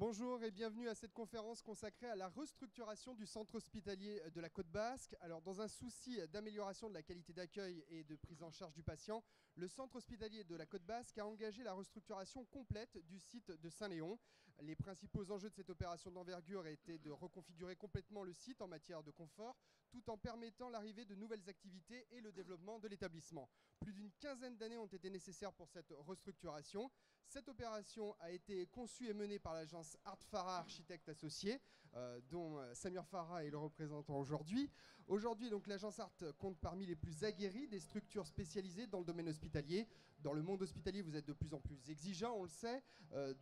Bonjour et bienvenue à cette conférence consacrée à la restructuration du centre hospitalier de la Côte Basque. Alors, dans un souci d'amélioration de la qualité d'accueil et de prise en charge du patient, le centre hospitalier de la Côte Basque a engagé la restructuration complète du site de Saint-Léon. Les principaux enjeux de cette opération d'envergure étaient de reconfigurer complètement le site en matière de confort, tout en permettant l'arrivée de nouvelles activités et le développement de l'établissement. Plus d'une quinzaine d'années ont été nécessaires pour cette restructuration. Cette opération a été conçue et menée par l'agence Art Farah Architectes Associés, dont Samir Farah est le représentant aujourd'hui. Aujourd'hui, donc, l'agence Art compte parmi les plus aguerris des structures spécialisées dans le domaine hospitalier. Dans le monde hospitalier, vous êtes de plus en plus exigeant, on le sait,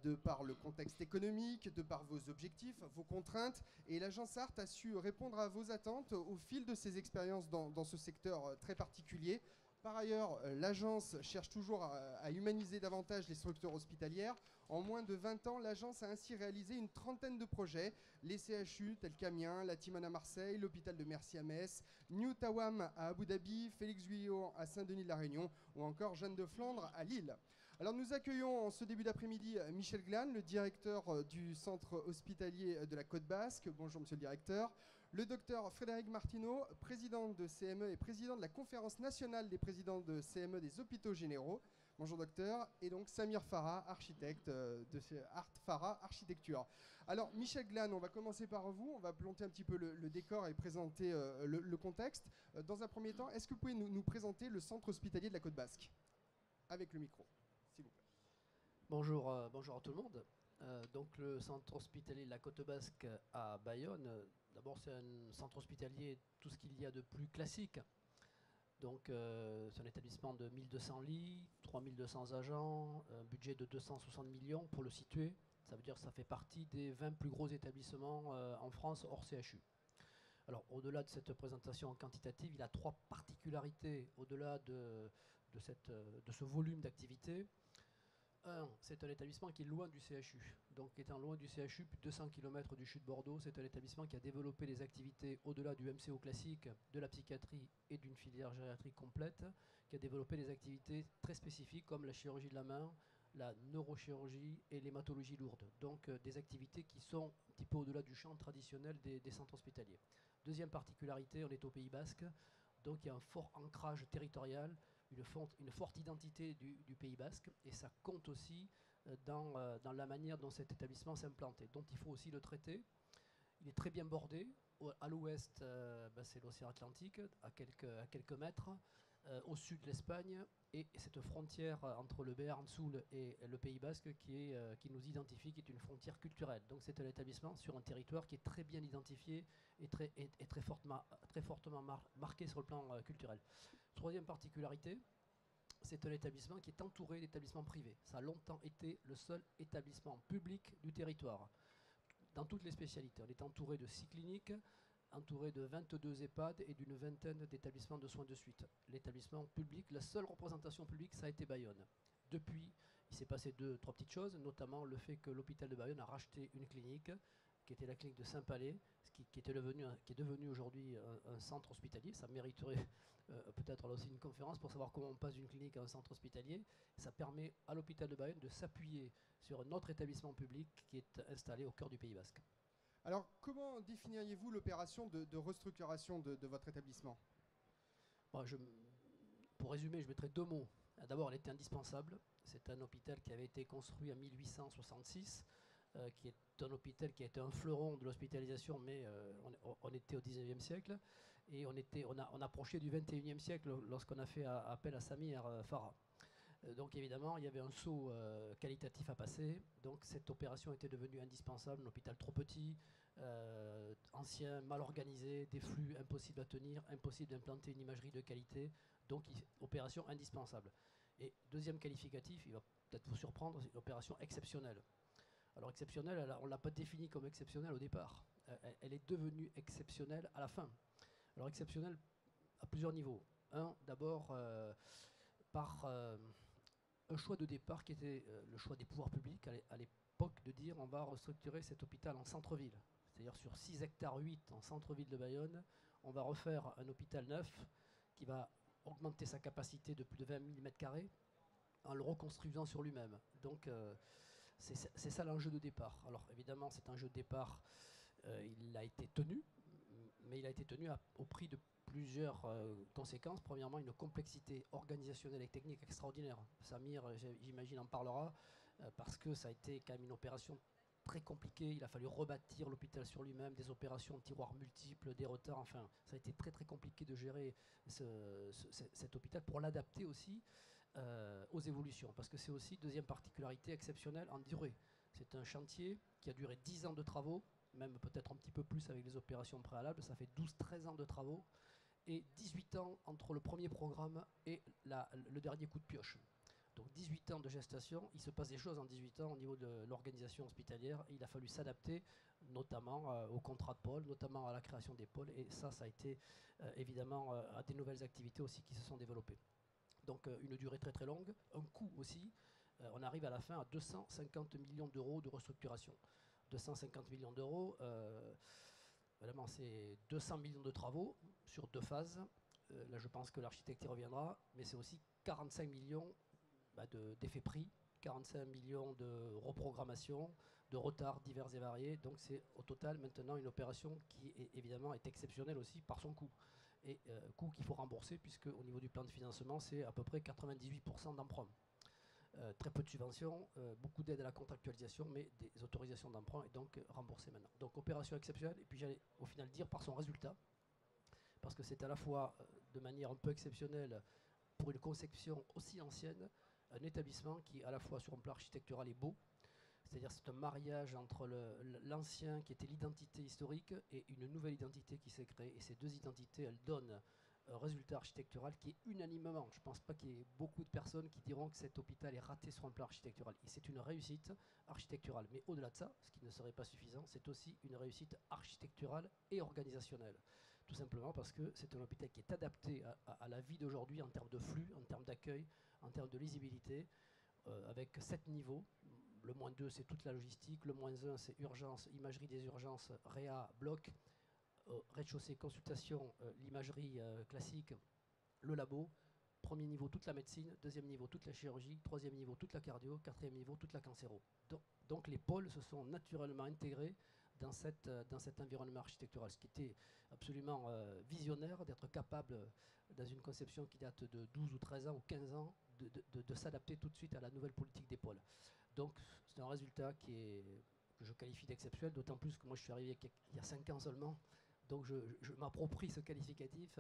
de par le contexte économique, de par vos objectifs, vos contraintes. Et l'agence Art a su répondre à vos attentes au fil de ses expériences dans ce secteur très particulier. Par ailleurs, l'agence cherche toujours à humaniser davantage les structures hospitalières. En moins de 20 ans, l'agence a ainsi réalisé une trentaine de projets. Les CHU tels qu'Amiens, la Timone à Marseille, l'hôpital de Mercy à Metz, New Tawam à Abu Dhabi, Félix Guyot à Saint-Denis de la Réunion ou encore Jeanne de Flandre à Lille. Alors nous accueillons en ce début d'après-midi Michel Glane, le directeur du centre hospitalier de la Côte Basque. Bonjour monsieur le directeur. Le docteur Frédéric Martineau, président de CME et président de la conférence nationale des présidents de CME des hôpitaux généraux. Bonjour docteur. Et donc Samir Farah, architecte de Art Farah Architecture. Alors Michel Glane, on va commencer par vous. On va planter un petit peu le décor et présenter le contexte. Dans un premier temps, est-ce que vous pouvez nous présenter le centre hospitalier de la Côte Basque? Avec le micro, s'il vous plaît. Bonjour, bonjour à tout le monde. Donc le centre hospitalier de la Côte Basque à Bayonne, d'abord c'est un centre hospitalier, tout ce qu'il y a de plus classique. Donc c'est un établissement de 1200 lits, 3200 agents, un budget de 260 millions pour le situer. Ça veut dire que ça fait partie des 20 plus gros établissements en France hors CHU. Alors au-delà de cette présentation quantitative, il a trois particularités au-delà de ce volume d'activité. Un, c'est un établissement qui est loin du CHU. Donc, étant loin du CHU, plus de 200 km du CHU de Bordeaux, c'est un établissement qui a développé des activités au-delà du MCO classique, de la psychiatrie et d'une filière gériatrique complète, qui a développé des activités très spécifiques comme la chirurgie de la main, la neurochirurgie et l'hématologie lourde. Donc, des activités qui sont un petit peu au-delà du champ traditionnel des centres hospitaliers. Deuxième particularité, on est au Pays Basque. Donc il y a un fort ancrage territorial, une forte identité du Pays Basque, et ça compte aussi dans la manière dont cet établissement s'implante. Donc il faut aussi le traiter. Il est très bien bordé. À l'ouest, c'est l'océan Atlantique, à quelques mètres. Au sud, l'Espagne. Et cette frontière entre le Béarn-Soul et le Pays Basque qui nous identifie, qui est une frontière culturelle. Donc c'est un établissement sur un territoire qui est très bien identifié et très fortement marqué sur le plan culturel. Troisième particularité, c'est un établissement qui est entouré d'établissements privés. Ça a longtemps été le seul établissement public du territoire, dans toutes les spécialités. On est entouré de 6 cliniques, entouré de 22 EHPAD et d'une vingtaine d'établissements de soins de suite. L'établissement public, la seule représentation publique, ça a été Bayonne. Depuis, il s'est passé trois petites choses, notamment le fait que l'hôpital de Bayonne a racheté une clinique, qui était la clinique de Saint-Palais, qui est devenu aujourd'hui un centre hospitalier. Ça mériterait peut-être là aussi une conférence pour savoir comment on passe d'une clinique à un centre hospitalier. Ça permet à l'hôpital de Bayonne de s'appuyer sur un autre établissement public qui est installé au cœur du Pays Basque. Alors, comment définiriez-vous l'opération de restructuration de votre établissement? Bon, pour résumer, je mettrai deux mots. D'abord, elle était indispensable. C'est un hôpital qui avait été construit en 1866, qui est un hôpital qui a été un fleuron de l'hospitalisation, mais on était au 19e siècle, et on approchait du 21e siècle lorsqu'on a fait appel à Samir Farah. Donc évidemment, il y avait un saut qualitatif à passer. Donc cette opération était devenue indispensable. Un hôpital trop petit, ancien, mal organisé, des flux impossibles à tenir, impossible d'implanter une imagerie de qualité. Donc opération indispensable. Et deuxième qualificatif, il va peut-être vous surprendre, c'est une opération exceptionnelle. Alors exceptionnelle, on ne l'a pas définie comme exceptionnelle au départ. Elle est devenue exceptionnelle à la fin. Alors exceptionnelle à plusieurs niveaux. Un, d'abord par un choix de départ qui était le choix des pouvoirs publics à l'époque de dire on va restructurer cet hôpital en centre-ville. C'est-à-dire sur 6 hectares 8 en centre-ville de Bayonne, on va refaire un hôpital neuf qui va augmenter sa capacité de plus de 20 000 m² en le reconstruisant sur lui-même. Donc C'est ça l'enjeu de départ. Alors évidemment, cet enjeu de départ, il a été tenu, mais il a été tenu au prix de plusieurs conséquences. Premièrement, une complexité organisationnelle et technique extraordinaire. Samir, j'imagine, en parlera, parce que ça a été quand même une opération très compliquée. Il a fallu rebâtir l'hôpital sur lui-même, des opérations de tiroirs multiples, des retards. Enfin, ça a été très très compliqué de gérer cet hôpital pour l'adapter aussi aux évolutions. Parce que c'est aussi, deuxième particularité exceptionnelle, en durée. C'est un chantier qui a duré 10 ans de travaux, même peut-être un petit peu plus avec les opérations préalables. Ça fait 12-13 ans de travaux et 18 ans entre le premier programme et le dernier coup de pioche. Donc 18 ans de gestation, il se passe des choses en 18 ans au niveau de l'organisation hospitalière. Il a fallu s'adapter notamment au contrat de pôle, notamment à la création des pôles, et ça a été évidemment à des nouvelles activités aussi qui se sont développées. Donc une durée très très longue, un coût aussi. On arrive à la fin à 250 millions d'euros de restructuration. 250 millions d'euros, vraiment c'est 200 millions de travaux sur 2 phases. Là je pense que l'architecte y reviendra, mais c'est aussi 45 millions d'effets prix, 45 millions de reprogrammation, de retards divers et variés. Donc c'est au total maintenant une opération qui évidemment est exceptionnelle aussi par son coût. Et coût qu'il faut rembourser puisque au niveau du plan de financement c'est à peu près 98% d'emprunt. Très peu de subventions, beaucoup d'aide à la contractualisation, mais des autorisations d'emprunt et donc remboursées maintenant. Donc opération exceptionnelle, et puis j'allais au final dire par son résultat, parce que c'est à la fois de manière un peu exceptionnelle pour une conception aussi ancienne, un établissement qui à la fois sur un plan architectural est beau, c'est-à-dire c'est un mariage entre l'ancien qui était l'identité historique et une nouvelle identité qui s'est créée, et ces deux identités elles donnent un résultat architectural qui est unanimement, je ne pense pas qu'il y ait beaucoup de personnes qui diront que cet hôpital est raté sur un plan architectural. Et c'est une réussite architecturale. Mais au-delà de ça, ce qui ne serait pas suffisant, c'est aussi une réussite architecturale et organisationnelle. Tout simplement parce que c'est un hôpital qui est adapté à la vie d'aujourd'hui en termes de flux, en termes d'accueil, en termes de lisibilité, avec 7 niveaux. Le -2, c'est toute la logistique. Le -1, c'est urgence, imagerie des urgences, réa, bloc. Rez-de-chaussée, consultation, l'imagerie classique, le labo. Premier niveau, toute la médecine. Deuxième niveau, toute la chirurgie. Troisième niveau, toute la cardio. Quatrième niveau, toute la cancéro. Donc les pôles se sont naturellement intégrés dans cet environnement architectural, ce qui était absolument visionnaire, d'être capable, dans une conception qui date de 12 ou 13 ans ou 15 ans, de s'adapter tout de suite à la nouvelle politique des pôles. Donc c'est un résultat que je qualifie d'exceptionnel, d'autant plus que moi je suis arrivé il y a 5 ans seulement. Donc je m'approprie ce qualificatif,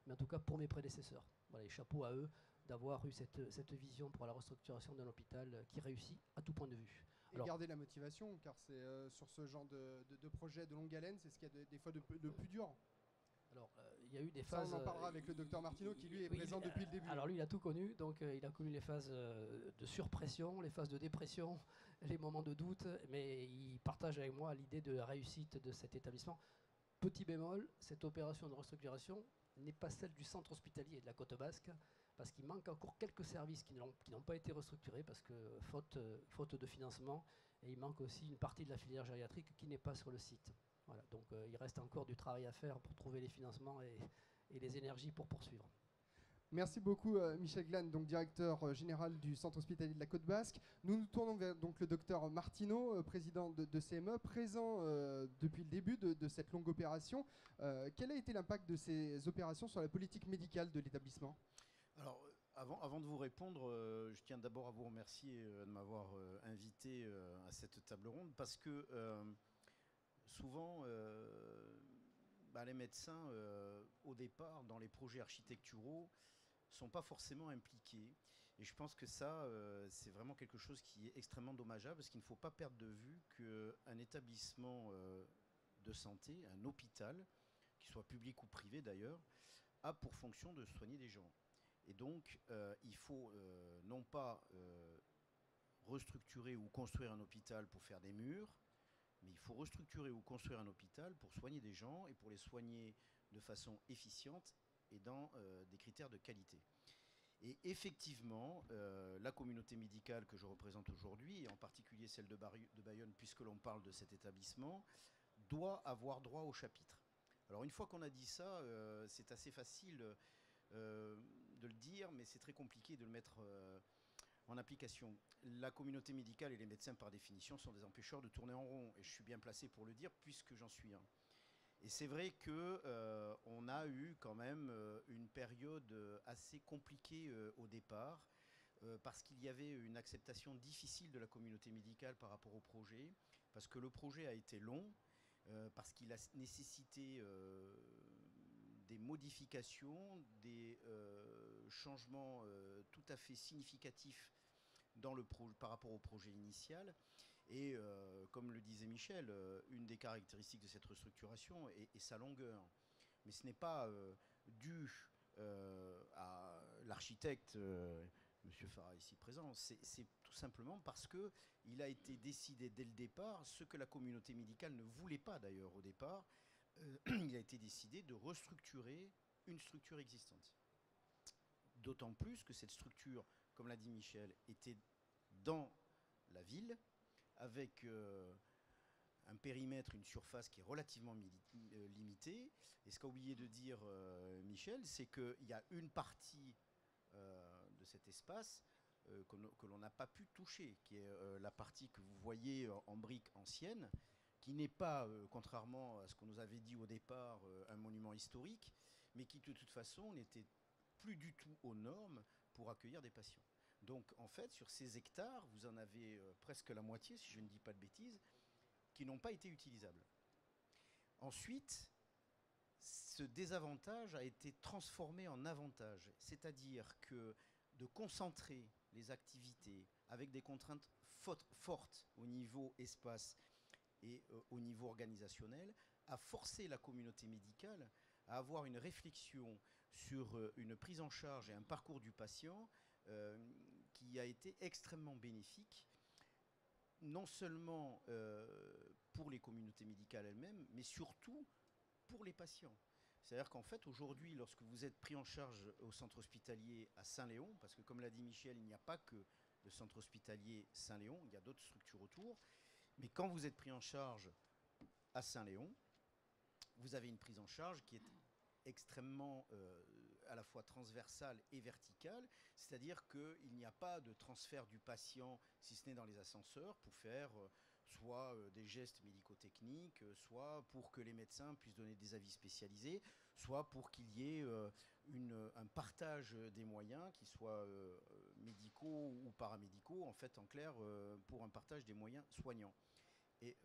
mais en tout cas pour mes prédécesseurs. Voilà, et chapeau à eux d'avoir eu cette vision pour la restructuration d'un hôpital qui réussit à tout point de vue. Et alors, garder la motivation, car c'est sur ce genre de projet de longue haleine, c'est ce qu'il y a des fois de plus dur. Alors, il y a eu des phases... Ça, on en parlera avec le docteur Martineau, qui lui est présent depuis le début. Alors lui, il a tout connu, donc il a connu les phases de surpression, les phases de dépression, les moments de doute, mais il partage avec moi l'idée de la réussite de cet établissement. Petit bémol, cette opération de restructuration n'est pas celle du centre hospitalier de la Côte Basque, parce qu'il manque encore quelques services qui n'ont pas été restructurés, parce que faute de financement, et il manque aussi une partie de la filière gériatrique qui n'est pas sur le site. Voilà, donc il reste encore du travail à faire pour trouver les financements et les énergies pour poursuivre. Merci beaucoup Michel Glane, donc directeur général du Centre hospitalier de la Côte Basque. Nous nous tournons vers donc, le docteur Martineau, président de CME, présent depuis le début de cette longue opération. Quel a été l'impact de ces opérations sur la politique médicale de l'établissement ? Alors, avant de vous répondre, je tiens d'abord à vous remercier de m'avoir invité à cette table ronde, parce que souvent, les médecins, au départ, dans les projets architecturaux, sont pas forcément impliqués. Et je pense que ça, c'est vraiment quelque chose qui est extrêmement dommageable, parce qu'il ne faut pas perdre de vue qu'un établissement de santé, un hôpital, qu'il soit public ou privé d'ailleurs, a pour fonction de soigner des gens. Et donc, il faut non pas restructurer ou construire un hôpital pour faire des murs, mais il faut restructurer ou construire un hôpital pour soigner des gens et pour les soigner de façon efficiente et dans des critères de qualité. Et effectivement, la communauté médicale que je représente aujourd'hui, et en particulier celle de Bayonne, puisque l'on parle de cet établissement, doit avoir droit au chapitre. Alors une fois qu'on a dit ça, c'est assez facile de le dire, mais c'est très compliqué de le mettre en application. La communauté médicale et les médecins, par définition, sont des empêcheurs de tourner en rond. Et je suis bien placé pour le dire, puisque j'en suis un. Et c'est vrai qu'on a eu quand même une période assez compliquée au départ, parce qu'il y avait une acceptation difficile de la communauté médicale par rapport au projet, parce que le projet a été long, parce qu'il a nécessité des modifications, des changements tout à fait significatifs par rapport au projet initial. Et comme le disait Michel, une des caractéristiques de cette restructuration est sa longueur. Mais ce n'est pas dû à l'architecte, M. Farah ici présent, c'est tout simplement parce qu'il a été décidé dès le départ, ce que la communauté médicale ne voulait pas d'ailleurs au départ, il a été décidé de restructurer une structure existante. D'autant plus que cette structure, comme l'a dit Michel, était dans la ville, avec un périmètre, une surface qui est relativement limitée. Et ce qu'a oublié de dire Michel, c'est qu'il y a une partie de cet espace que l'on n'a pas pu toucher, qui est la partie que vous voyez en briques anciennes, qui n'est pas, contrairement à ce qu'on nous avait dit au départ, un monument historique, mais qui de toute façon n'était plus du tout aux normes pour accueillir des patients. Donc en fait, sur ces hectares, vous en avez presque la moitié, si je ne dis pas de bêtises, qui n'ont pas été utilisables. Ensuite, ce désavantage a été transformé en avantage, c'est-à-dire que de concentrer les activités avec des contraintes fortes au niveau espace et au niveau organisationnel a forcé la communauté médicale à avoir une réflexion sur une prise en charge et un parcours du patient qui a été extrêmement bénéfique, non seulement pour les communautés médicales elles-mêmes, mais surtout pour les patients. C'est-à-dire qu'en fait, aujourd'hui, lorsque vous êtes pris en charge au centre hospitalier à Saint-Léon, parce que comme l'a dit Michel, il n'y a pas que le centre hospitalier Saint-Léon, il y a d'autres structures autour, mais quand vous êtes pris en charge à Saint-Léon, vous avez une prise en charge qui est extrêmement à la fois transversale et verticale, c'est-à-dire qu'il n'y a pas de transfert du patient, si ce n'est dans les ascenseurs, pour faire soit des gestes médico-techniques, soit pour que les médecins puissent donner des avis spécialisés, soit pour qu'il y ait un partage des moyens, qu'ils soient médicaux ou paramédicaux, en fait, en clair, pour un partage des moyens soignants. Et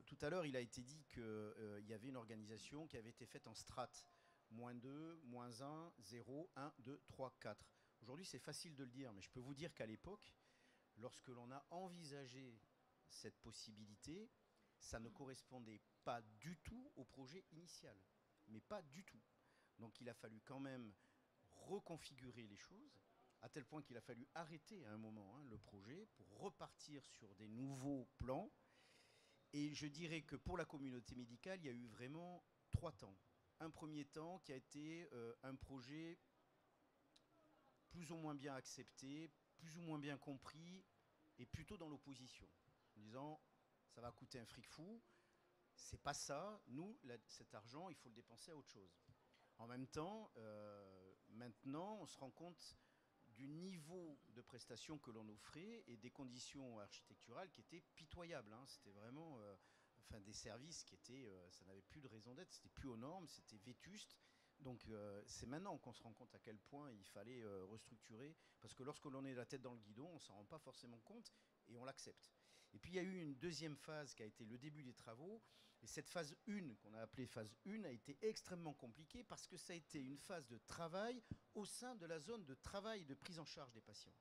tout à l'heure, il a été dit qu'il y avait une organisation qui avait été faite en strates. -2, -1, 0, 1, 2, 3, 4. Aujourd'hui, c'est facile de le dire, mais je peux vous dire qu'à l'époque, lorsque l'on a envisagé cette possibilité, ça ne correspondait pas du tout au projet initial. Mais pas du tout. Donc il a fallu quand même reconfigurer les choses, à tel point qu'il a fallu arrêter à un moment le projet pour repartir sur des nouveaux plans. Et je dirais que pour la communauté médicale, il y a eu vraiment 3 temps. Un premier temps qui a été un projet plus ou moins bien accepté, plus ou moins bien compris, et plutôt dans l'opposition, en disant ça va coûter un fric fou, c'est pas ça, nous, cet argent, il faut le dépenser à autre chose. En même temps, maintenant, on se rend compte du niveau de prestations que l'on offrait et des conditions architecturales qui étaient pitoyables. C'était vraiment des services qui étaient, ça n'avait plus de raison d'être, c'était plus aux normes, c'était vétuste. Donc c'est maintenant qu'on se rend compte à quel point il fallait restructurer, parce que lorsque l'on est la tête dans le guidon, on ne s'en rend pas forcément compte et on l'accepte. Et puis il y a eu une deuxième phase qui a été le début des travaux, et cette phase 1, qu'on a appelée phase 1, a été extrêmement compliquée parce que ça a été une phase de travail au sein de la zone de travail et de prise en charge des patients.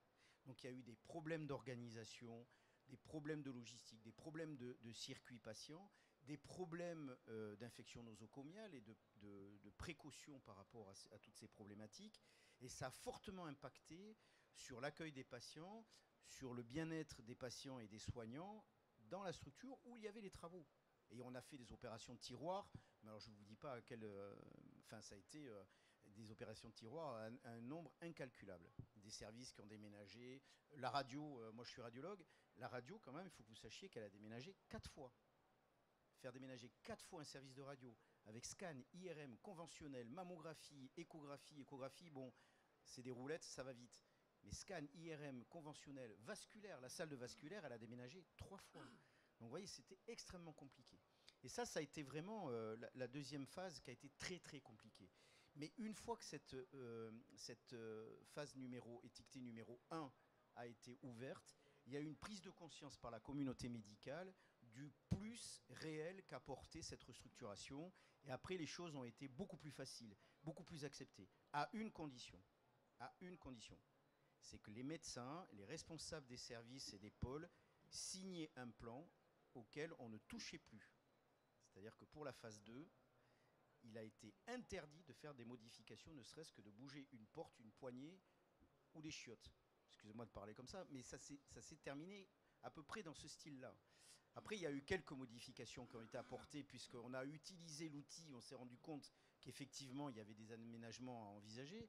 Donc il y a eu des problèmes d'organisation, des problèmes de logistique, des problèmes de circuit patient, des problèmes d'infection nosocomiale et de précaution par rapport à toutes ces problématiques. Et ça a fortement impacté sur l'accueil des patients, sur le bien-être des patients et des soignants dans la structure où il y avait les travaux. Et on a fait des opérations de tiroirs, mais alors je ne vous dis pas à quel... ça a été des opérations de tiroirs à un nombre incalculable. Des services qui ont déménagé. La radio, moi je suis radiologue, la radio quand même, il faut que vous sachiez qu'elle a déménagé 4 fois. Faire déménager 4 fois un service de radio avec scan, IRM, conventionnel, mammographie, échographie, bon, c'est des roulettes, ça va vite. Mais scan, IRM, conventionnel, vasculaire, la salle de vasculaire, elle a déménagé 3 fois. Donc vous voyez, c'était extrêmement compliqué. Et ça a été vraiment la deuxième phase qui a été très très compliquée. Mais une fois que cette phase étiquetée numéro 1 a été ouverte, il y a eu une prise de conscience par la communauté médicale du plus réel qu'apportait cette restructuration. Et après, les choses ont été beaucoup plus faciles, beaucoup plus acceptées, à une condition. À une condition. C'est que les médecins, les responsables des services et des pôles signaient un plan auquel on ne touchait plus. C'est-à-dire que pour la phase 2, il a été interdit de faire des modifications, ne serait-ce que de bouger une porte, une poignée ou des chiottes. Excusez-moi de parler comme ça, mais ça s'est terminé à peu près dans ce style-là. Après, il y a eu quelques modifications qui ont été apportées, puisqu'on a utilisé l'outil, on s'est rendu compte qu'effectivement, il y avait des aménagements à envisager.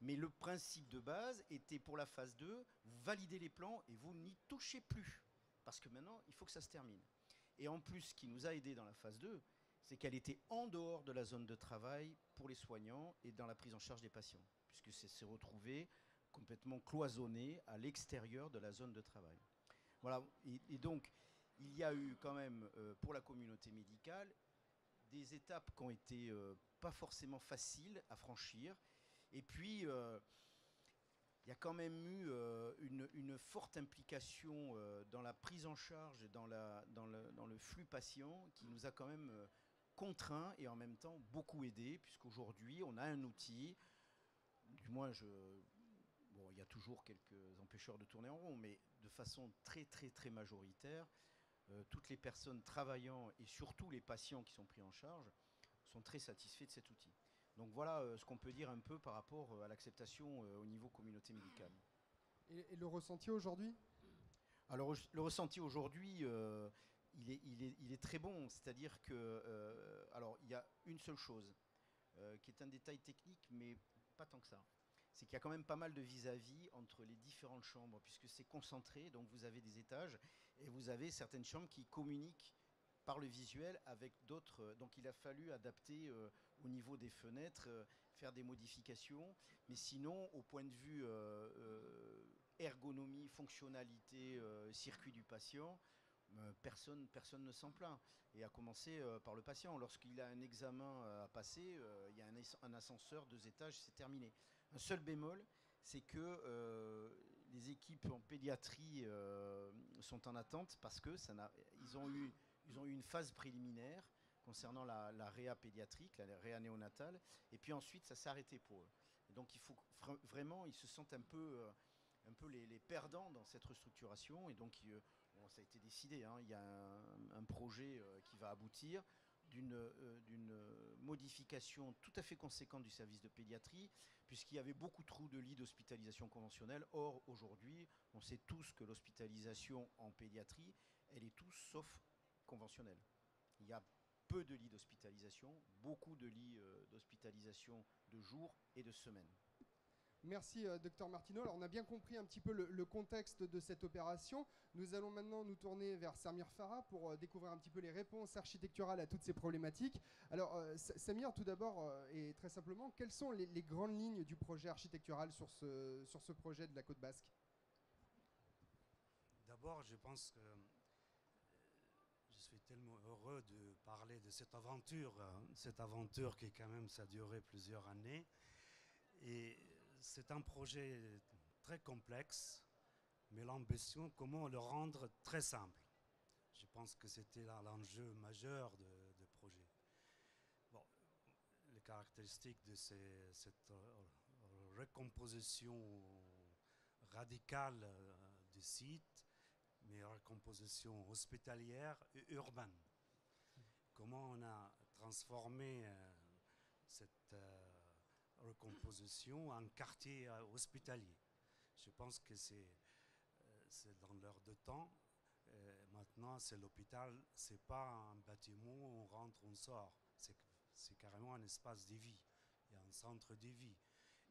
Mais le principe de base était pour la phase 2, vous validez les plans et vous n'y touchez plus. Parce que maintenant, il faut que ça se termine. Et en plus, ce qui nous a aidé dans la phase 2, c'est qu'elle était en dehors de la zone de travail pour les soignants et dans la prise en charge des patients, puisque c'est se retrouver complètement cloisonné à l'extérieur de la zone de travail. Voilà, et donc, il y a eu quand même, pour la communauté médicale, des étapes qui ont été pas forcément faciles à franchir. Et puis, il y a quand même eu une forte implication dans la prise en charge, dans le flux patient, qui nous a quand même contraint et en même temps beaucoup aidé, puisqu'aujourd'hui, on a un outil, du moins, bon, il y a toujours quelques empêcheurs de tourner en rond, mais de façon très, très, très majoritaire, toutes les personnes travaillant et surtout les patients qui sont pris en charge sont très satisfaits de cet outil. Donc voilà ce qu'on peut dire un peu par rapport à l'acceptation au niveau communauté médicale. Et le ressenti aujourd'hui ? Alors le ressenti aujourd'hui, il est très bon. C'est-à-dire que, alors il y a une seule chose qui est un détail technique, mais pas tant que ça. C'est qu'il y a quand même pas mal de vis-à-vis entre les différentes chambres, puisque c'est concentré, donc vous avez des étages, et vous avez certaines chambres qui communiquent par le visuel avec d'autres. Donc il a fallu adapter au niveau des fenêtres, faire des modifications. Mais sinon, au point de vue ergonomie, fonctionnalité, circuit du patient, personne ne s'en plaint. Et à commencer par le patient. Lorsqu'il a un examen à passer, il y a un ascenseur, 2 étages, c'est terminé. Un seul bémol, c'est que les équipes en pédiatrie sont en attente parce que ils ont eu une phase préliminaire concernant la réa pédiatrique, la réa néonatale, et puis ensuite ça s'est arrêté pour eux. Et donc il faut vraiment, ils se sentent un peu les perdants dans cette restructuration, et donc bon, ça a été décidé, hein, il y a un projet qui va aboutir d'une modification tout à fait conséquente du service de pédiatrie, puisqu'il y avait beaucoup trop de lits d'hospitalisation conventionnelle. Or, aujourd'hui, on sait tous que l'hospitalisation en pédiatrie, elle est tout sauf conventionnelle. Il y a peu de lits d'hospitalisation, beaucoup de lits d'hospitalisation de jour et de semaine. Merci, Dr Martineau. Alors, on a bien compris un petit peu le contexte de cette opération. Nous allons maintenant nous tourner vers Samir Farah pour découvrir un petit peu les réponses architecturales à toutes ces problématiques. Alors, Samir, tout d'abord, et très simplement, quelles sont les grandes lignes du projet architectural sur ce projet de la Côte Basque ? D'abord, je pense que je suis tellement heureux de parler de cette aventure qui quand même, ça a duré plusieurs années. Et c'est un projet très complexe, mais l'ambition, comment le rendre très simple. Je pense que c'était là l'enjeu majeur de projet. Bon, les caractéristiques de cette recomposition radicale du site, mais recomposition hospitalière et urbaine. Comment on a transformé cette recomposition en quartier hospitalier. Je pense que c'est dans l'heure de temps. Maintenant, c'est l'hôpital, c'est pas un bâtiment où on rentre, on sort. C'est carrément un espace de vie. Il y a un centre de vie.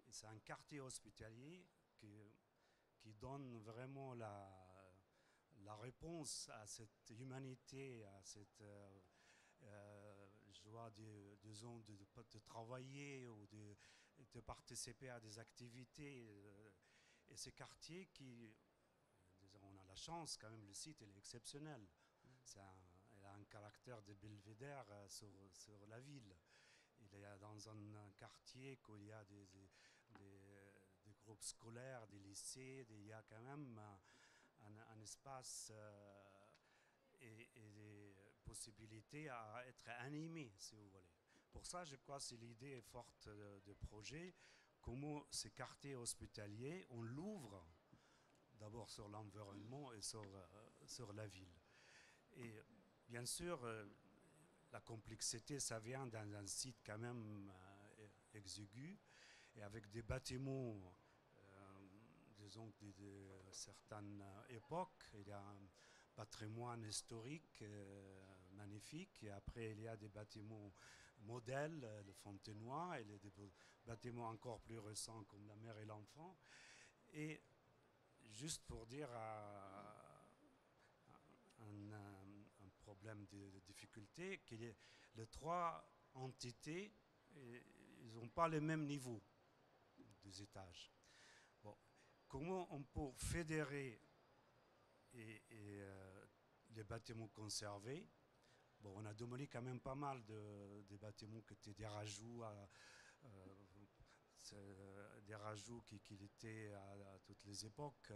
Et c'est un quartier hospitalier qui donne vraiment la réponse à cette humanité, à cette joie de travailler ou de participer à des activités Et ces quartiers qui, disons, on a la chance quand même, le site il est exceptionnel. Il a un caractère de belvédère sur la ville. Il est dans un quartier où il y a des groupes scolaires, des lycées, il y a quand même un espace et des possibilités à être animé, si vous voulez. Pour ça, je crois que c'est l'idée forte de projet, comment ces quartiers hospitaliers, on l'ouvre d'abord sur l'environnement et sur la ville. Et bien sûr, la complexité, ça vient d'un site quand même exigu, et avec des bâtiments, disons, de certaines époques. Il y a un patrimoine historique magnifique, et après il y a des bâtiments modèles, le Fontenoy, et des bâtiments encore plus récents comme la mère et l'enfant. Et juste pour dire un problème de difficulté, qu'il y ait les trois entités, ils n'ont pas le même niveau des étages. Bon, comment on peut fédérer les bâtiments conservés? Bon, on a démoli quand même pas mal de bâtiments qui étaient des rajouts, des rajouts qui étaient à toutes les époques.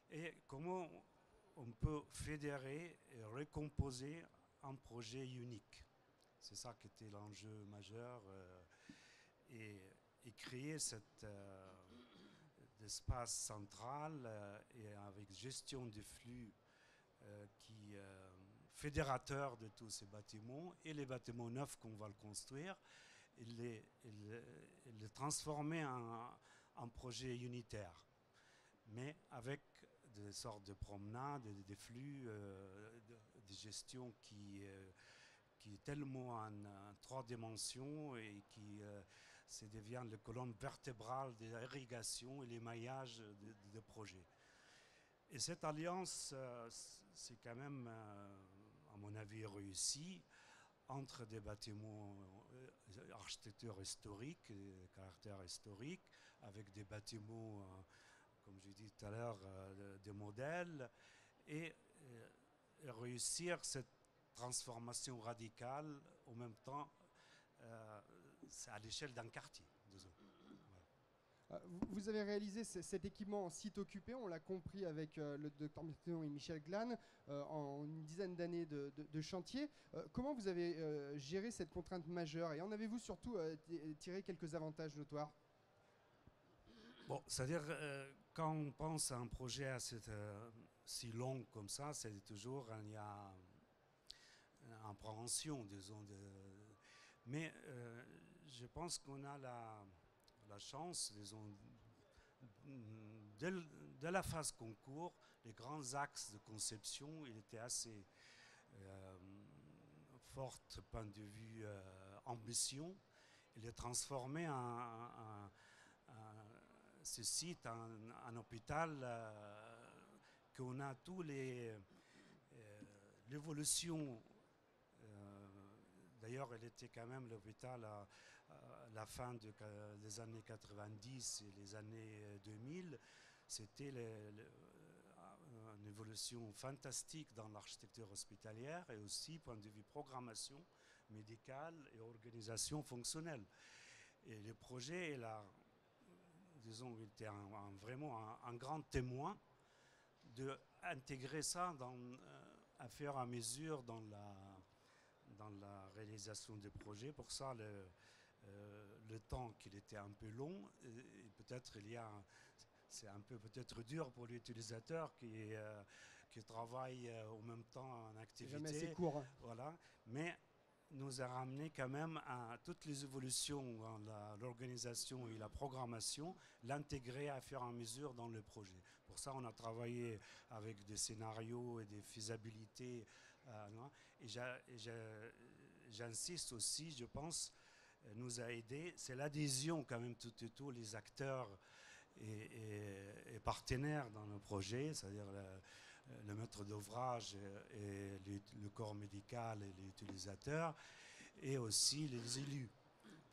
Et comment on peut fédérer et recomposer un projet unique? C'est ça qui était l'enjeu majeur. Et créer cet espace central et avec gestion des flux fédérateur de tous ces bâtiments et les bâtiments neufs qu'on va le construire, et les transformer en projet unitaire, mais avec des sortes de promenades, des flux de gestion qui est tellement en trois dimensions et qui se devient la colonne vertébrale de l'irrigation et l'émaillage de projets. Et cette alliance, c'est quand même, à mon avis, réussi entre des bâtiments architecture historique, caractère historique, avec des bâtiments, comme j'ai dit tout à l'heure, des modèles, et réussir cette transformation radicale en même temps à l'échelle d'un quartier, disons. Vous avez réalisé cet équipement en site occupé, on l'a compris avec le docteur Merton et Michel Glahn, en une dizaine d'années de chantier. Comment vous avez géré cette contrainte majeure, et en avez-vous surtout tiré quelques avantages notoires? Bon, c'est-à-dire, quand on pense à un projet si long comme ça, c'est toujours, il y a une appréhension, disons. Mais je pense qu'on a la chance, disons, de la phase concours, les grands axes de conception, il était assez fort point de vue ambition. Il est transformé ce site en hôpital qu'on a tous l'évolution. D'ailleurs, il était quand même l'hôpital à la fin des années 90 et les années 2000. C'était une évolution fantastique dans l'architecture hospitalière et aussi point de vue programmation médicale et organisation fonctionnelle. Et le projet, disons, il était vraiment un grand témoin d'intégrer ça à faire à mesure dans la réalisation des projets. Pour ça, le temps qu'il était un peu long, et peut-être c'est un peu peut-être dur pour l'utilisateur qui travaille en même temps en activité. C'est jamais assez court. Hein. Voilà, mais nous a ramené quand même à toutes les évolutions dans l'organisation et la programmation, l'intégrer à faire à mesure dans le projet. Pour ça, on a travaillé avec des scénarios et des faisabilités. Et j'insiste aussi, je pense, nous a aidé, c'est l'adhésion quand même de tous les acteurs et partenaires dans le projet, c'est-à-dire le maître d'ouvrage et le corps médical et les utilisateurs, et aussi les élus.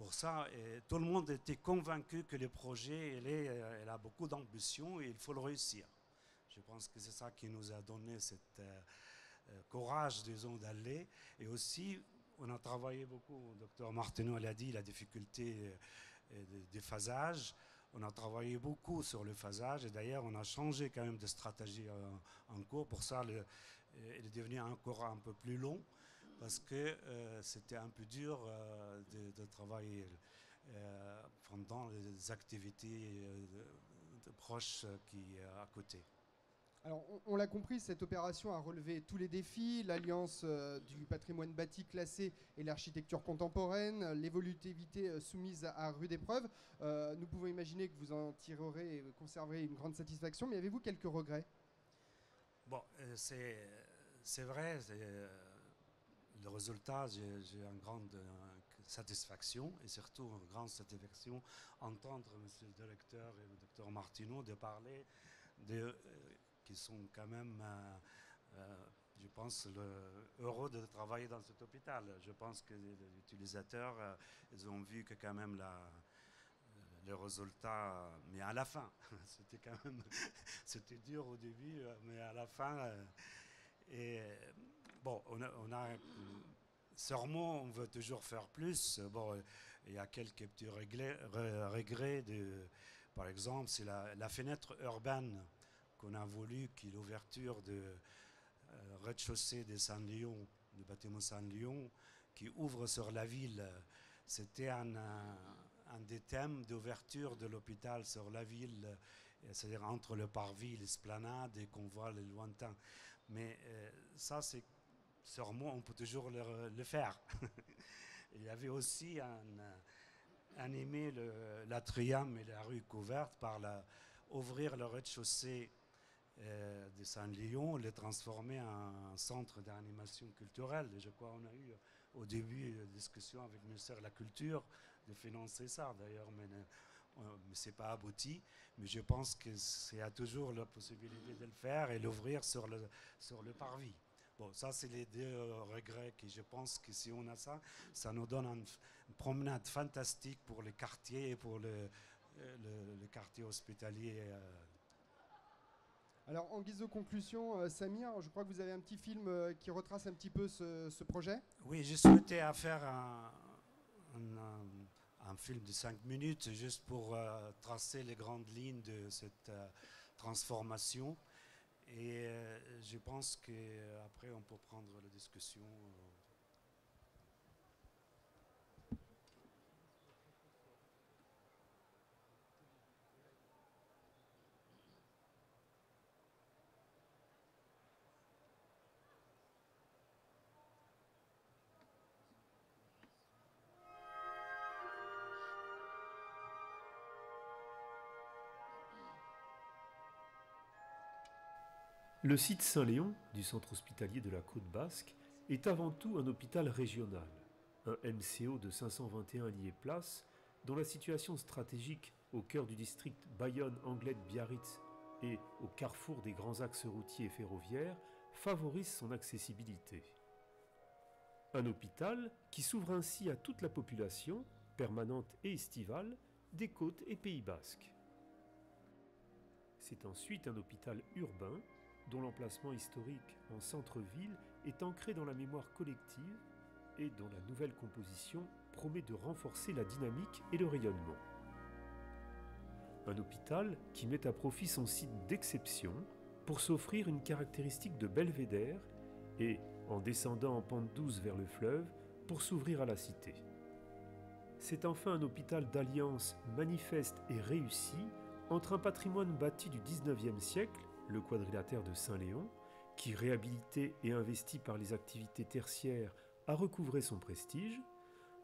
Pour ça, tout le monde était convaincu que le projet, il a beaucoup d'ambition et il faut le réussir. Je pense que c'est ça qui nous a donné cette courage, disons, d'aller. Et aussi, on a travaillé beaucoup, docteur Martineau l'a dit, la difficulté des phasages. On a travaillé beaucoup sur le phasage et d'ailleurs, on a changé quand même de stratégie en cours. Pour ça, il est devenu encore un peu plus long parce que c'était un peu dur de travailler pendant les activités proches qui à côté. Alors, on l'a compris, cette opération a relevé tous les défis, l'alliance du patrimoine bâti classé et l'architecture contemporaine, l'évolutivité soumise à rude épreuve. Nous pouvons imaginer que vous en tirerez et conserverez une grande satisfaction, mais avez-vous quelques regrets? Bon, c'est vrai, le résultat, j'ai une grande satisfaction et surtout une grande satisfaction entendre M. le directeur et le docteur Martineau de parler qui sont quand même, je pense, heureux de travailler dans cet hôpital. Je pense que les utilisateurs, ils ont vu que quand même le résultat, mais à la fin, c'était quand même, c'était dur au début, mais à la fin, et bon, on a sûrement, on veut toujours faire plus. Bon, il y a quelques petits regrets par exemple, c'est la fenêtre urbaine qu'on a voulu, qui est l'ouverture de rez-de-chaussée de Saint-Léon, du bâtiment Saint-Léon, qui ouvre sur la ville. C'était un des thèmes d'ouverture de l'hôpital sur la ville, c'est-à-dire entre le parvis, l'esplanade, et qu'on voit le lointain. Mais ça, c'est sûrement, on peut toujours le faire. Il y avait aussi animé l'atrium et la rue couverte par ouvrir le rez-de-chaussée de Saint-Léon, le transformer en centre d'animation culturelle. Et je crois qu'on a eu au début une discussion avec le ministère de la Culture de financer ça d'ailleurs, mais ce n'est pas abouti. Mais je pense qu'il y a toujours la possibilité de le faire et l'ouvrir sur le parvis. Bon, ça, c'est les deux regrets que je pense que si on a ça, ça nous donne une promenade fantastique pour les quartiers et pour le quartier hospitalier. Alors, en guise de conclusion, Samir, je crois que vous avez un petit film qui retrace un petit peu ce projet. Oui, j'ai souhaité faire un film de 5 minutes juste pour tracer les grandes lignes de cette transformation. Et je pense qu'après, on peut prendre la discussion. Le site Saint-Léon du centre hospitalier de la Côte Basque est avant tout un hôpital régional, un MCO de 521 lits-places dont la situation stratégique au cœur du district Bayonne-Anglet-Biarritz et au carrefour des grands axes routiers et ferroviaires favorise son accessibilité. Un hôpital qui s'ouvre ainsi à toute la population, permanente et estivale, des côtes et Pays basques. C'est ensuite un hôpital urbain dont l'emplacement historique en centre-ville est ancré dans la mémoire collective et dont la nouvelle composition promet de renforcer la dynamique et le rayonnement. Un hôpital qui met à profit son site d'exception pour s'offrir une caractéristique de belvédère et, en descendant en pente douce vers le fleuve, pour s'ouvrir à la cité. C'est enfin un hôpital d'alliance manifeste et réussie entre un patrimoine bâti du XIXe siècle, le quadrilatère de Saint-Léon, qui, réhabilité et investi par les activités tertiaires, a recouvré son prestige,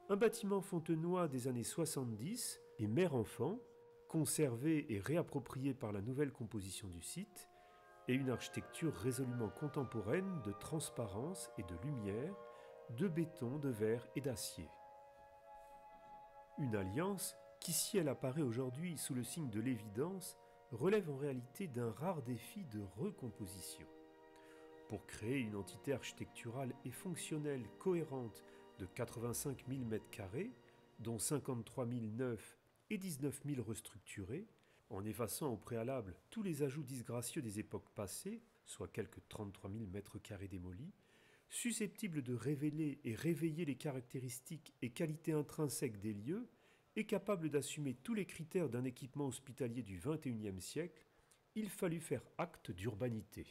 un bâtiment fontenoy des années 70 et mère-enfant, conservé et réapproprié par la nouvelle composition du site, et une architecture résolument contemporaine de transparence et de lumière, de béton, de verre et d'acier. Une alliance qui, si elle apparaît aujourd'hui sous le signe de l'évidence, relève en réalité d'un rare défi de recomposition. Pour créer une entité architecturale et fonctionnelle cohérente de 85 000 m², dont 53 000 neufs et 19 000 restructurés, en effaçant au préalable tous les ajouts disgracieux des époques passées, soit quelques 33 000 mètres carrés démolis, susceptibles de révéler et réveiller les caractéristiques et qualités intrinsèques des lieux, et capables d'assumer tous les critères d'un équipement hospitalier du XXIe siècle, il fallut faire acte d'urbanité.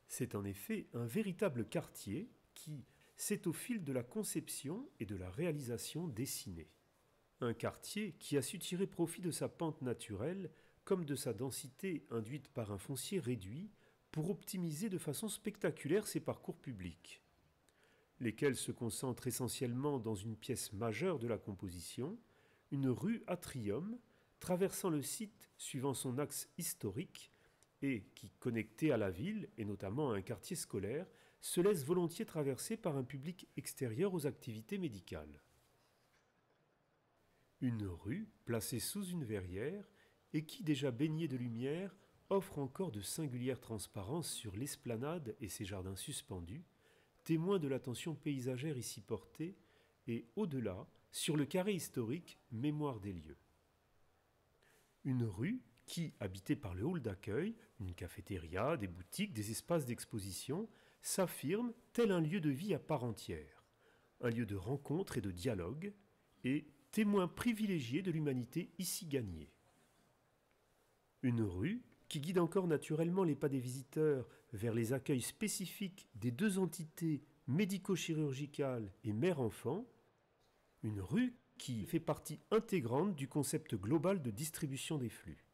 C'est en effet un véritable quartier qui s'est au fil de la conception et de la réalisation dessiné. Un quartier qui a su tirer profit de sa pente naturelle comme de sa densité induite par un foncier réduit pour optimiser de façon spectaculaire ses parcours publics, lesquels se concentrent essentiellement dans une pièce majeure de la composition, une rue atrium, traversant le site suivant son axe historique et qui, connecté à la ville et notamment à un quartier scolaire, se laisse volontiers traverser par un public extérieur aux activités médicales. Une rue placée sous une verrière et qui, déjà baignée de lumière, offre encore de singulières transparences sur l'esplanade et ses jardins suspendus, témoins de l'attention paysagère ici portée, et au-delà, sur le carré historique, mémoire des lieux. Une rue qui, habitée par le hall d'accueil, une cafétéria, des boutiques, des espaces d'exposition, s'affirme tel un lieu de vie à part entière, un lieu de rencontre et de dialogue, et témoin privilégié de l'humanité ici gagnée. Une rue qui guide encore naturellement les pas des visiteurs vers les accueils spécifiques des deux entités médico-chirurgicales et mère-enfant, une rue qui fait partie intégrante du concept global de distribution des flux.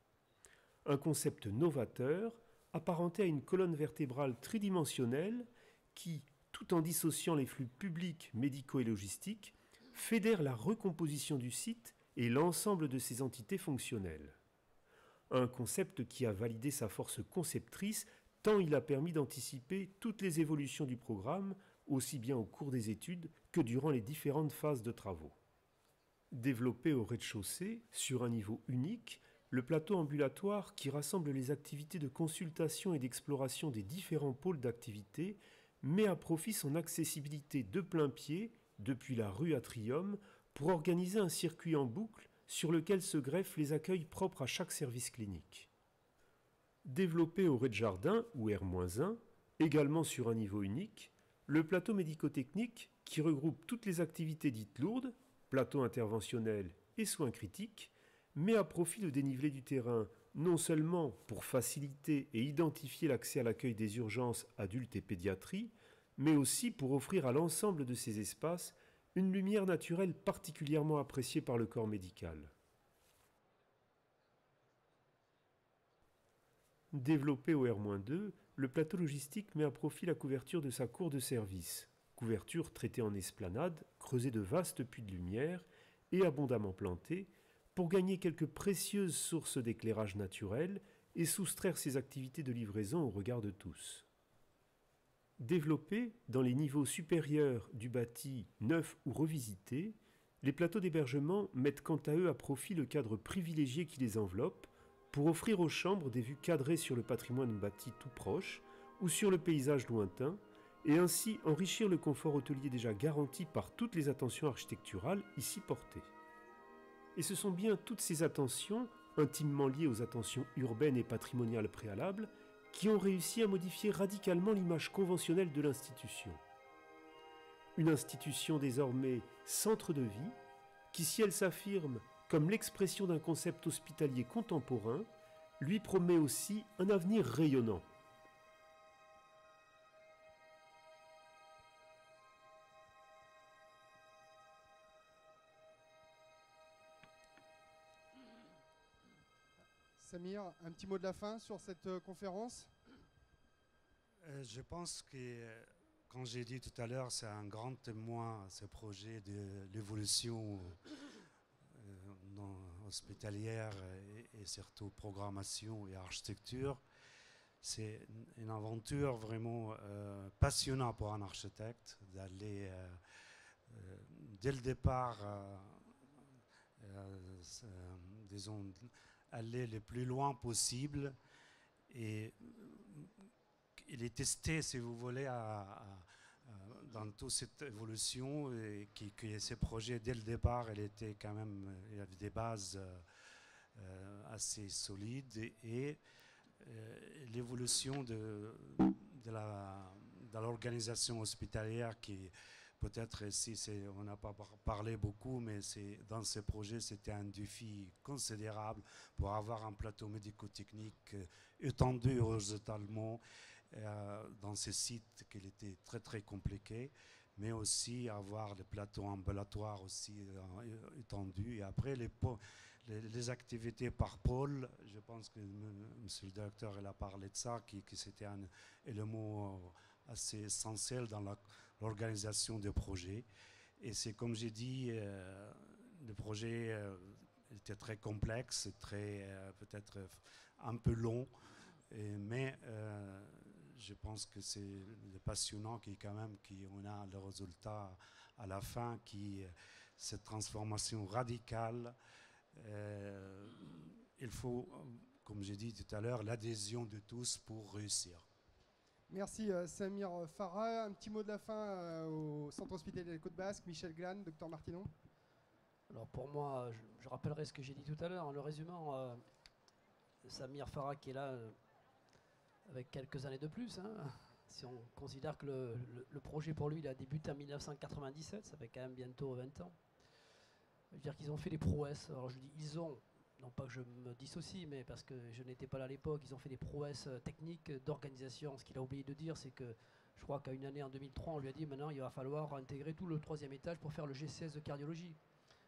Un concept novateur, apparenté à une colonne vertébrale tridimensionnelle qui, tout en dissociant les flux publics, médicaux et logistiques, fédère la recomposition du site et l'ensemble de ses entités fonctionnelles. Un concept qui a validé sa force conceptrice tant il a permis d'anticiper toutes les évolutions du programme, aussi bien au cours des études que durant les différentes phases de travaux. Développé au rez-de-chaussée, sur un niveau unique, le plateau ambulatoire qui rassemble les activités de consultation et d'exploration des différents pôles d'activité met à profit son accessibilité de plein pied depuis la rue Atrium pour organiser un circuit en boucle sur lequel se greffent les accueils propres à chaque service clinique. Développé au rez-de-jardin ou R-1, également sur un niveau unique, le plateau médico-technique qui regroupe toutes les activités dites lourdes, plateau interventionnel et soins critiques, met à profit le dénivelé du terrain non seulement pour faciliter et identifier l'accès à l'accueil des urgences adultes et pédiatrie, mais aussi pour offrir à l'ensemble de ces espaces une lumière naturelle particulièrement appréciée par le corps médical. Développé au R-2, le plateau logistique met à profit la couverture de sa cour de service, couverture traitée en esplanade, creusée de vastes puits de lumière et abondamment plantée, pour gagner quelques précieuses sources d'éclairage naturel et soustraire ses activités de livraison au regard de tous. Développés dans les niveaux supérieurs du bâti neuf ou revisité, les plateaux d'hébergement mettent quant à eux à profit le cadre privilégié qui les enveloppe pour offrir aux chambres des vues cadrées sur le patrimoine bâti tout proche ou sur le paysage lointain et ainsi enrichir le confort hôtelier déjà garanti par toutes les attentions architecturales ici portées. Et ce sont bien toutes ces attentions, intimement liées aux attentions urbaines et patrimoniales préalables, qui ont réussi à modifier radicalement l'image conventionnelle de l'institution. Une institution désormais centre de vie, qui si elle s'affirme comme l'expression d'un concept hospitalier contemporain, lui promet aussi un avenir rayonnant. Samir, un petit mot de la fin sur cette conférence? Je pense que, comme j'ai dit tout à l'heure, c'est un grand témoin, ce projet de l'évolution hospitalière et surtout programmation et architecture. C'est une aventure vraiment passionnante pour un architecte d'aller dès le départ, disons, aller le plus loin possible et il est testé, si vous voulez, dans toute cette évolution, et que ces projets, dès le départ, il y avait des bases assez solides, et l'évolution de l'organisation hospitalière qui peut-être ici, on n'a pas parlé beaucoup, mais dans ces projets, c'était un défi considérable pour avoir un plateau médico-technique étendu horizontalement dans ces sites qui étaient très très compliqués, mais aussi avoir des plateaux ambulatoires aussi étendus. Et après, les activités par pôle, je pense que monsieur le directeur il a parlé de ça, que c'était un élément assez essentiel dans l'organisation des projets. Et c'est comme j'ai dit, le projet était très complexe, peut-être un peu long, mais je pense que c'est passionnant qu'on a le résultat à la fin, cette transformation radicale. Il faut, comme j'ai dit tout à l'heure, l'adhésion de tous pour réussir. Merci Samir Farah. Un petit mot de la fin au Centre hospitalier de la Côte Basque. Michel Glane, docteur Martinon. Alors pour moi, je rappellerai ce que j'ai dit tout à l'heure en le résumant. Samir Farah qui est là avec quelques années de plus. Si on considère que le projet pour lui, il a débuté en 1997, ça fait quand même bientôt 20 ans. Je veux dire qu'ils ont fait des prouesses. Alors je dis ils ont, non pas que je me dissocie, mais parce que je n'étais pas là à l'époque, ils ont fait des prouesses techniques, d'organisation. Ce qu'il a oublié de dire, c'est que je crois qu'à une année, en 2003, on lui a dit maintenant il va falloir intégrer tout le 3e étage pour faire le GCS de cardiologie.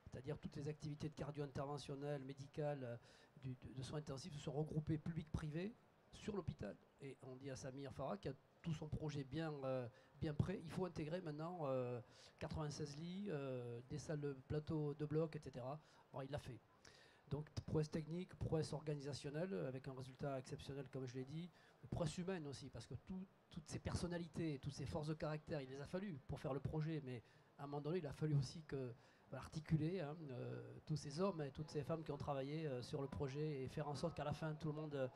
C'est-à-dire toutes les activités de cardio-interventionnelles, médicales, de soins intensifs se sont regroupées public-privé sur l'hôpital. Et on dit à Samir Farah qui a tout son projet bien prêt, il faut intégrer maintenant 96 lits, des salles de plateau de bloc, etc. Bon, il l'a fait. Donc prouesse technique, prouesse organisationnelle, avec un résultat exceptionnel comme je l'ai dit, prouesse humaine aussi, parce que toutes ces personnalités, toutes ces forces de caractère, il les a fallu pour faire le projet, mais à un moment donné, il a fallu aussi articuler tous ces hommes et toutes ces femmes qui ont travaillé sur le projet et faire en sorte qu'à la fin, tout le monde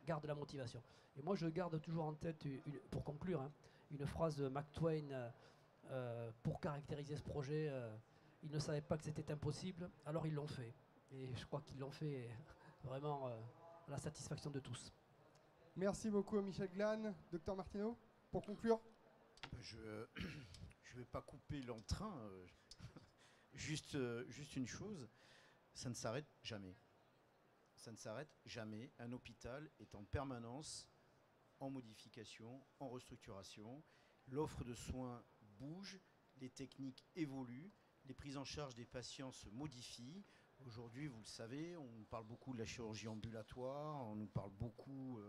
garde la motivation. Et moi, je garde toujours en tête, pour conclure, une phrase de Mark Twain pour caractériser ce projet. Ils ne savaient pas que c'était impossible, alors ils l'ont fait. Et je crois qu'ils l'ont fait vraiment à la satisfaction de tous. Merci beaucoup Michel Glane. Docteur Martineau, pour conclure. Je ne vais pas couper l'entrain. Juste une chose, ça ne s'arrête jamais. Ça ne s'arrête jamais. Un hôpital est en permanence en modification, en restructuration. L'offre de soins bouge, les techniques évoluent, les prises en charge des patients se modifient. Aujourd'hui, vous le savez, on nous parle beaucoup de la chirurgie ambulatoire, on nous parle beaucoup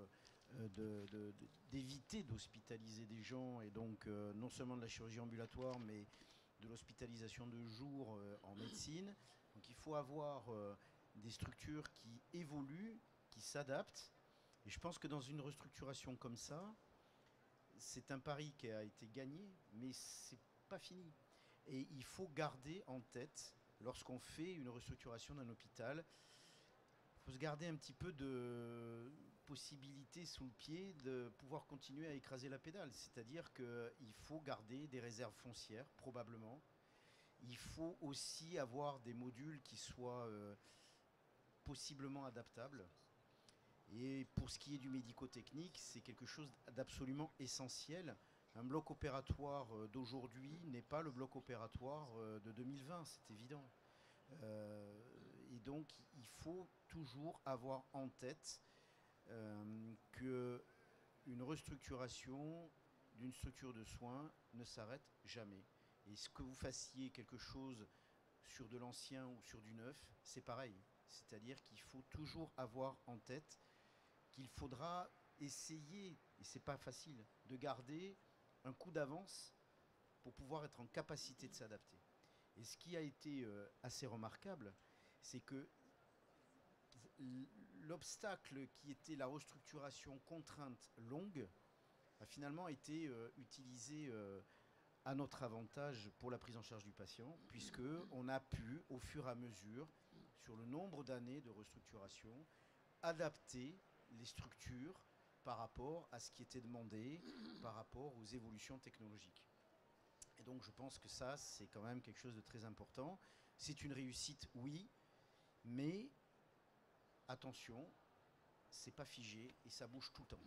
d'éviter d'hospitaliser des gens, et donc non seulement de la chirurgie ambulatoire, mais de l'hospitalisation de jour en médecine. Donc il faut avoir des structures qui évoluent, qui s'adaptent. Et je pense que dans une restructuration comme ça, c'est un pari qui a été gagné, mais c'est pas fini. Et il faut garder en tête, lorsqu'on fait une restructuration d'un hôpital, il faut se garder un petit peu de possibilité sous le pied de pouvoir continuer à écraser la pédale. C'est-à-dire qu'il faut garder des réserves foncières, probablement. Il faut aussi avoir des modules qui soient possiblement adaptables. Et pour ce qui est du médico-technique, c'est quelque chose d'absolument essentiel. Un bloc opératoire d'aujourd'hui n'est pas le bloc opératoire de 2020, c'est évident. Et donc, il faut toujours avoir en tête qu'une restructuration d'une structure de soins ne s'arrête jamais. Et ce que vous fassiez quelque chose sur de l'ancien ou sur du neuf, c'est pareil. C'est-à-dire qu'il faut toujours avoir en tête qu'il faudra essayer, et c'est pas facile, de garder un coup d'avance pour pouvoir être en capacité de s'adapter. Et ce qui a été assez remarquable, c'est que l'obstacle qui était la restructuration contrainte longue a finalement été utilisé à notre avantage pour la prise en charge du patient, puisqu'on a pu, au fur et à mesure, sur le nombre d'années de restructuration, adapter les structures par rapport à ce qui était demandé, par rapport aux évolutions technologiques. Et donc je pense que ça, c'est quand même quelque chose de très important. C'est une réussite, oui, mais attention, c'est pas figé et ça bouge tout le temps.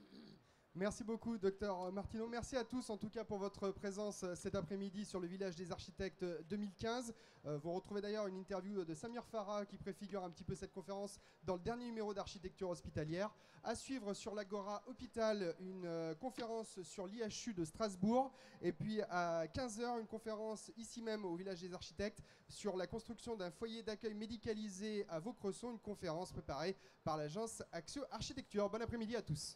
Merci beaucoup, docteur Martineau. Merci à tous, en tout cas, pour votre présence cet après-midi sur le Village des Architectes 2015. Vous retrouvez d'ailleurs une interview de Samir Farah qui préfigure un petit peu cette conférence dans le dernier numéro d'Architecture hospitalière. À suivre sur l'Agora Hôpital, une conférence sur l'IHU de Strasbourg. Et puis à 15h, une conférence ici même au Village des Architectes sur la construction d'un foyer d'accueil médicalisé à Vaucresson, une conférence préparée par l'agence Axio Architecture. Bon après-midi à tous.